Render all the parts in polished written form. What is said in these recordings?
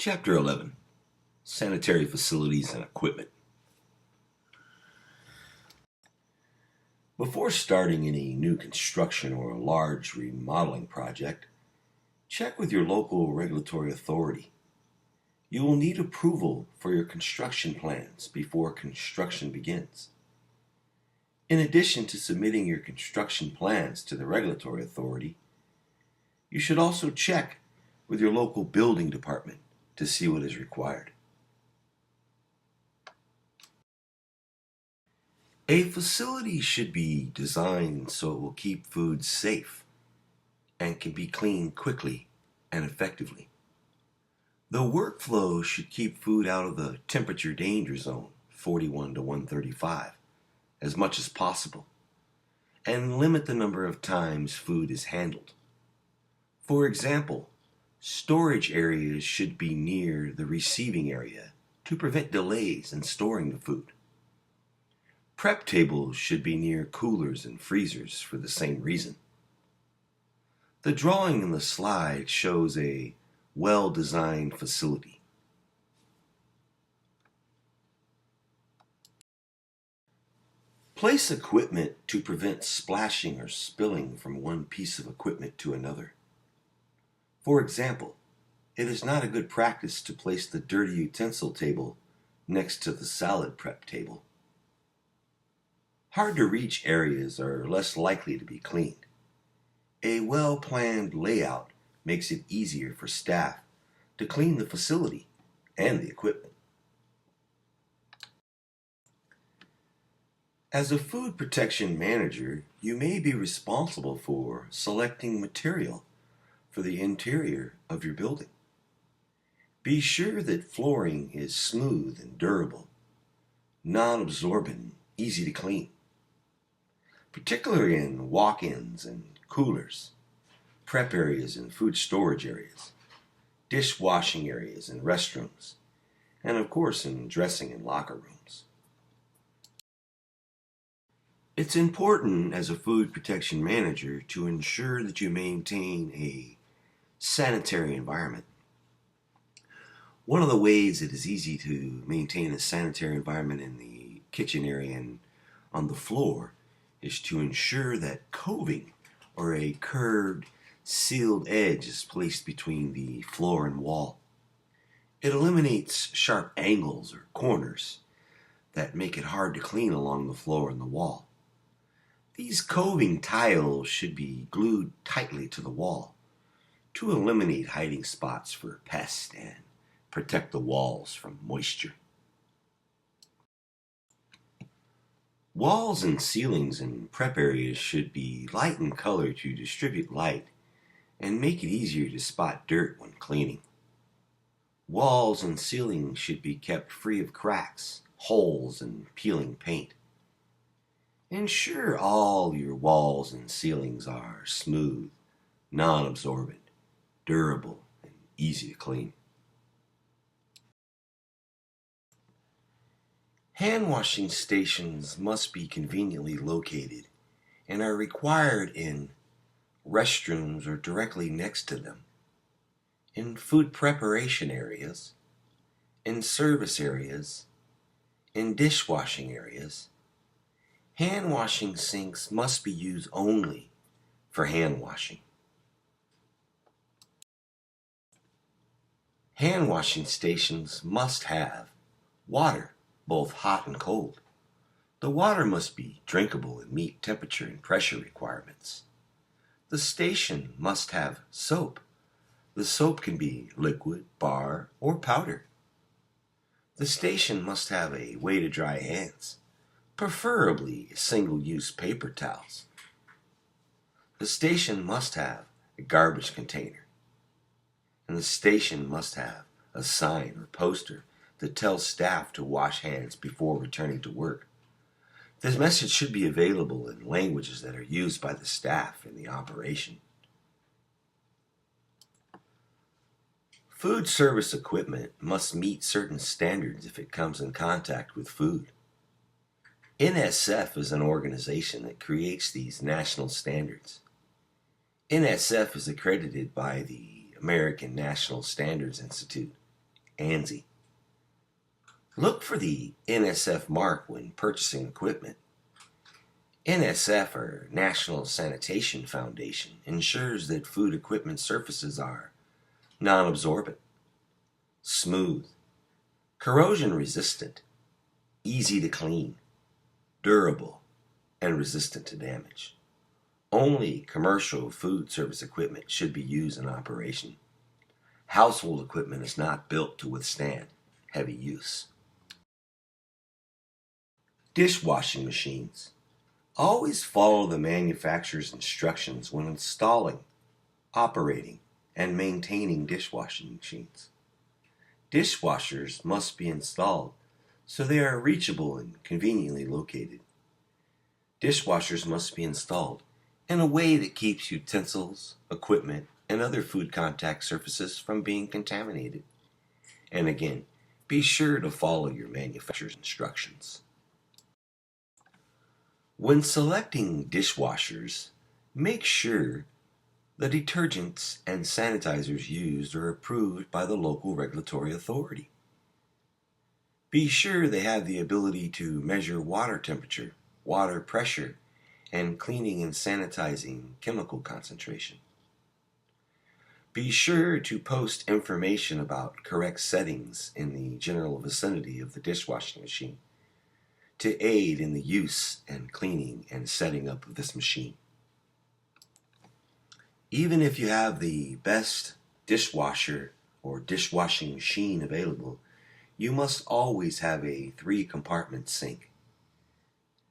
Chapter 11 Sanitary Facilities and Equipment. Before starting any new construction or a large remodeling project, check with your local regulatory authority. You will need approval for your construction plans before construction begins. In addition to submitting your construction plans to the regulatory authority, you should also check with your local building department to see what is required. A facility should be designed so it will keep food safe and can be cleaned quickly and effectively. The workflow should keep food out of the temperature danger zone, 41 to 135, as much as possible, and limit the number of times food is handled. For example, storage areas should be near the receiving area to prevent delays in storing the food. Prep tables should be near coolers and freezers for the same reason. The drawing in the slide shows a well-designed facility. Place equipment to prevent splashing or spilling from one piece of equipment to another. For example, it is not a good practice to place the dirty utensil table next to the salad prep table. Hard-to-reach areas are less likely to be cleaned. A well-planned layout makes it easier for staff to clean the facility and the equipment. As a food protection manager, you may be responsible for selecting material for the interior of your building. Be sure that flooring is smooth and durable, non-absorbent, easy to clean, particularly in walk-ins and coolers, prep areas and food storage areas, dishwashing areas and restrooms, and of course in dressing and locker rooms. It's important as a food protection manager to ensure that you maintain a sanitary environment. One of the ways it is easy to maintain a sanitary environment in the kitchen area and on the floor is to ensure that coving, or a curved, sealed edge, is placed between the floor and wall. It eliminates sharp angles or corners that make it hard to clean along the floor and the wall. These coving tiles should be glued tightly to the wall to eliminate hiding spots for pests and protect the walls from moisture. Walls and ceilings in prep areas should be light in color to distribute light and make it easier to spot dirt when cleaning. Walls and ceilings should be kept free of cracks, holes, and peeling paint. Ensure all your walls and ceilings are smooth, non-absorbent, durable, and easy to clean. Hand washing stations must be conveniently located and are required in restrooms or directly next to them, in food preparation areas, in service areas, in dishwashing areas. Hand washing sinks must be used only for hand washing. Hand washing stations must have water, both hot and cold. The water must be drinkable and meet temperature and pressure requirements. The station must have soap. The soap can be liquid, bar, or powder. The station must have a way to dry hands, preferably single-use paper towels. The station must have a garbage container. And the station must have a sign or poster that tells staff to wash hands before returning to work. This message should be available in languages that are used by the staff in the operation. Food service equipment must meet certain standards if it comes in contact with food. NSF is an organization that creates these national standards. NSF is accredited by the American National Standards Institute, ANSI. Look for the NSF mark when purchasing equipment. NSF, or National Sanitation Foundation, ensures that food equipment surfaces are non-absorbent, smooth, corrosion resistant, easy to clean, durable, and resistant to damage. Only commercial food service equipment should be used in operation. Household equipment is not built to withstand heavy use. Dishwashing machines. Always follow the manufacturer's instructions when installing, operating, and maintaining dishwashing machines. Dishwashers must be installed so they are reachable and conveniently located. Dishwashers must be installed in a way that keeps utensils, equipment, and other food contact surfaces from being contaminated. And again, be sure to follow your manufacturer's instructions. When selecting dishwashers, make sure the detergents and sanitizers used are approved by the local regulatory authority. Be sure they have the ability to measure water temperature, water pressure, and cleaning and sanitizing chemical concentration. Be sure to post information about correct settings in the general vicinity of the dishwashing machine to aid in the use and cleaning and setting up of this machine. Even if you have the best dishwasher or dishwashing machine available, you must always have a 3-compartment sink.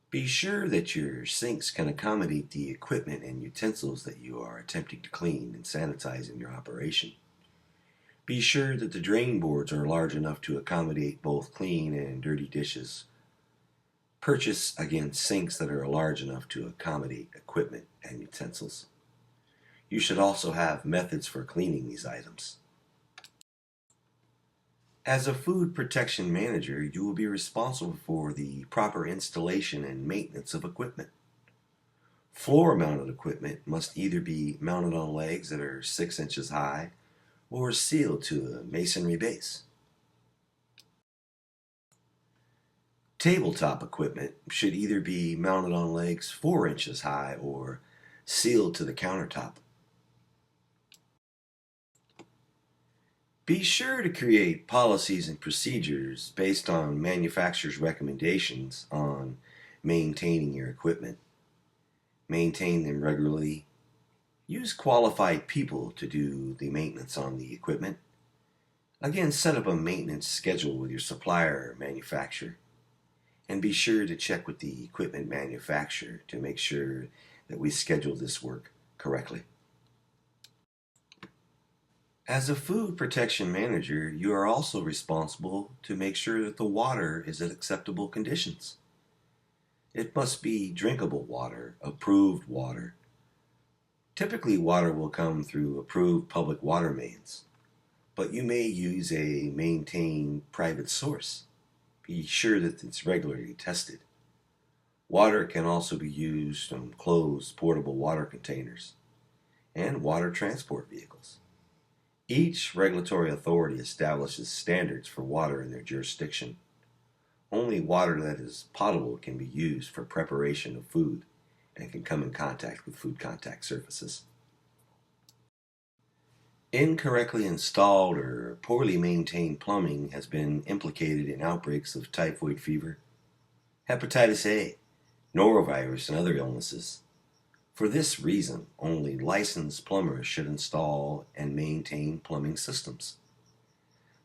Be sure that your sinks can accommodate the equipment and utensils that you are attempting to clean and sanitize in your operation. Be sure that the drain boards are large enough to accommodate both clean and dirty dishes. Purchase, again, sinks that are large enough to accommodate equipment and utensils. You should also have methods for cleaning these items. As a food protection manager, you will be responsible for the proper installation and maintenance of equipment. Floor-mounted equipment must either be mounted on legs that are 6 inches high or sealed to a masonry base. Tabletop equipment should either be mounted on legs 4 inches high or sealed to the countertop. Be sure to create policies and procedures based on manufacturer's recommendations on maintaining your equipment. Maintain them regularly. Use qualified people to do the maintenance on the equipment. Again, set up a maintenance schedule with your supplier or manufacturer. And be sure to check with the equipment manufacturer to make sure that we schedule this work correctly. As a food protection manager, you are also responsible to make sure that the water is at acceptable conditions. It must be drinkable water, approved water. Typically, water will come through approved public water mains, but you may use a maintained private source. Be sure that it's regularly tested. Water can also be used from closed portable water containers and water transport vehicles. Each regulatory authority establishes standards for water in their jurisdiction. Only water that is potable can be used for preparation of food and can come in contact with food contact surfaces. Incorrectly installed or poorly maintained plumbing has been implicated in outbreaks of typhoid fever, hepatitis A, norovirus, and other illnesses. For this reason, only licensed plumbers should install and maintain plumbing systems.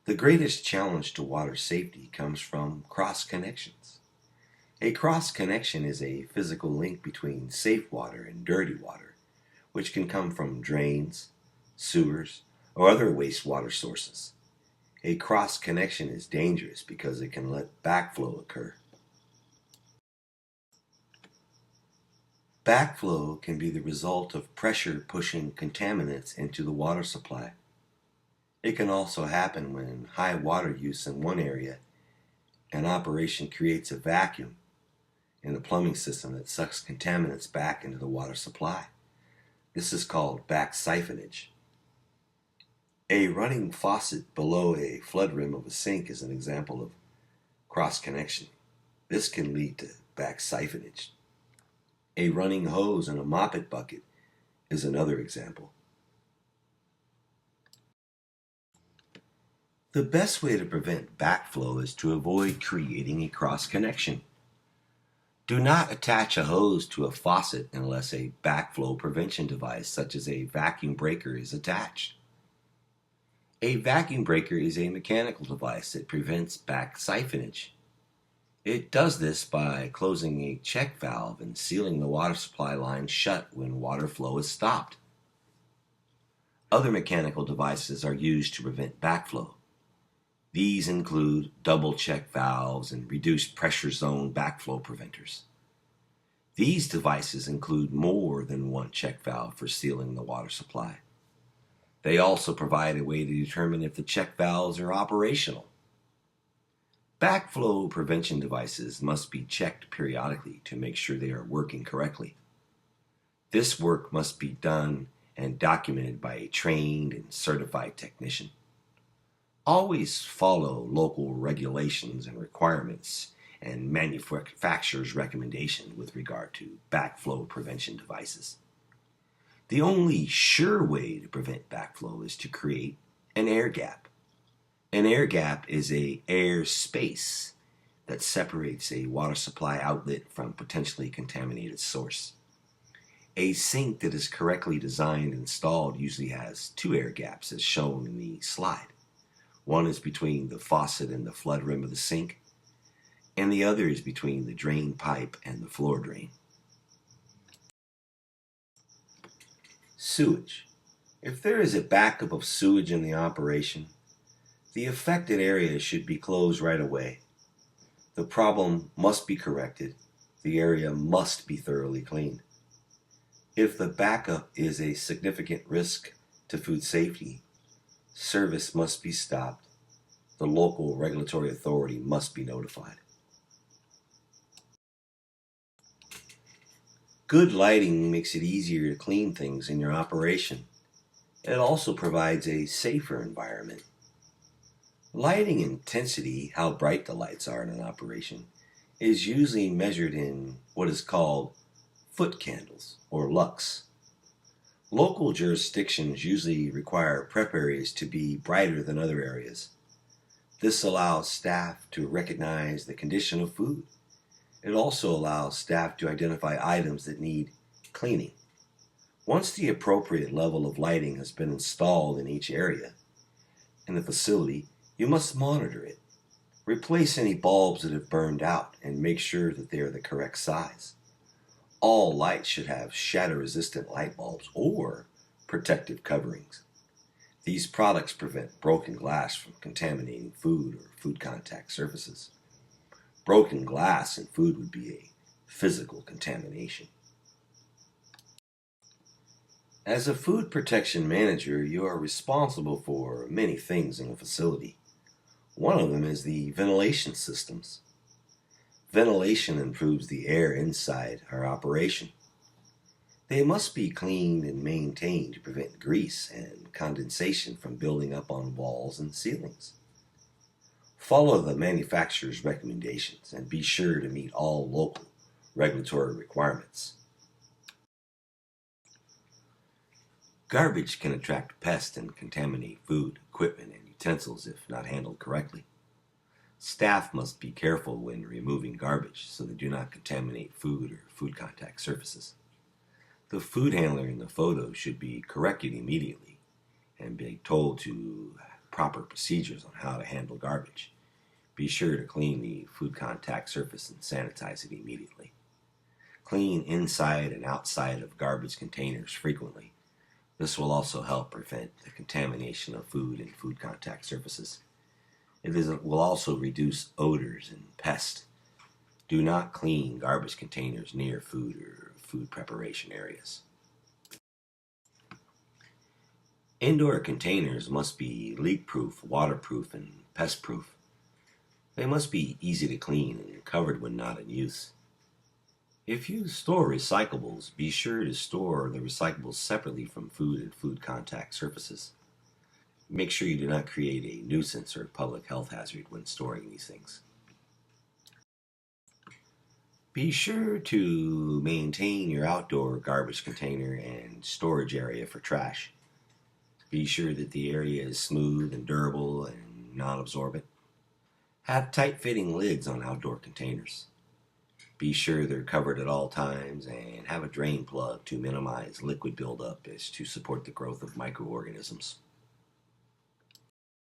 The greatest challenge to water safety comes from cross connections. A cross connection is a physical link between safe water and dirty water, which can come from drains, sewers, or other wastewater sources. A cross connection is dangerous because it can let backflow occur. Backflow can be the result of pressure pushing contaminants into the water supply. It can also happen when high water use in one area and operation creates a vacuum in the plumbing system that sucks contaminants back into the water supply. This is called back siphonage. A running faucet below a flood rim of a sink is an example of cross connection. This can lead to back siphonage. A running hose in a moppet bucket is another example. The best way to prevent backflow is to avoid creating a cross connection. Do not attach a hose to a faucet unless a backflow prevention device such as a vacuum breaker is attached. A vacuum breaker is a mechanical device that prevents back siphonage. It does this by closing a check valve and sealing the water supply line shut when water flow is stopped. Other mechanical devices are used to prevent backflow. These include double check valves and reduced pressure zone backflow preventers. These devices include more than one check valve for sealing the water supply. They also provide a way to determine if the check valves are operational. Backflow prevention devices must be checked periodically to make sure they are working correctly. This work must be done and documented by a trained and certified technician. Always follow local regulations and requirements and manufacturer's recommendations with regard to backflow prevention devices. The only sure way to prevent backflow is to create an air gap. An air gap is an air space that separates a water supply outlet from potentially contaminated source. A sink that is correctly designed and installed usually has two air gaps as shown in the slide. One is between the faucet and the flood rim of the sink, and the other is between the drain pipe and the floor drain. Sewage. If there is a backup of sewage in the operation, the affected area should be closed right away. The problem must be corrected. The area must be thoroughly cleaned. If the backup is a significant risk to food safety, service must be stopped. The local regulatory authority must be notified. Good lighting makes it easier to clean things in your operation. It also provides a safer environment. Lighting intensity, how bright the lights are in an operation, is usually measured in what is called foot candles or lux. Local jurisdictions usually require prep areas to be brighter than other areas. This allows staff to recognize the condition of food. It also allows staff to identify items that need cleaning. Once the appropriate level of lighting has been installed in each area in the facility, you must monitor it. Replace any bulbs that have burned out and make sure that they are the correct size. All lights should have shatter-resistant light bulbs or protective coverings. These products prevent broken glass from contaminating food or food contact surfaces. Broken glass in food would be a physical contamination. As a food protection manager, you are responsible for many things in a facility. One of them is the ventilation systems. Ventilation improves the air inside our operation. They must be cleaned and maintained to prevent grease and condensation from building up on walls and ceilings. Follow the manufacturer's recommendations and be sure to meet all local regulatory requirements. Garbage can attract pests and contaminate food, equipment, and utensils if not handled correctly. Staff must be careful when removing garbage so they do not contaminate food or food contact surfaces. The food handler in the photo should be corrected immediately and be told to proper procedures on how to handle garbage. Be sure to clean the food contact surface and sanitize it immediately. Clean inside and outside of garbage containers frequently. This will also help prevent the contamination of food and food contact surfaces. Will also reduce odors and pests. Do not clean garbage containers near food or food preparation areas. Indoor containers must be leak-proof, waterproof, and pest-proof. They must be easy to clean and covered when not in use. If you store recyclables, be sure to store the recyclables separately from food and food contact surfaces. Make sure you do not create a nuisance or public health hazard when storing these things. Be sure to maintain your outdoor garbage container and storage area for trash. Be sure that the area is smooth and durable and non-absorbent. Have tight-fitting lids on outdoor containers. Be sure they're covered at all times and have a drain plug to minimize liquid buildup as to support the growth of microorganisms.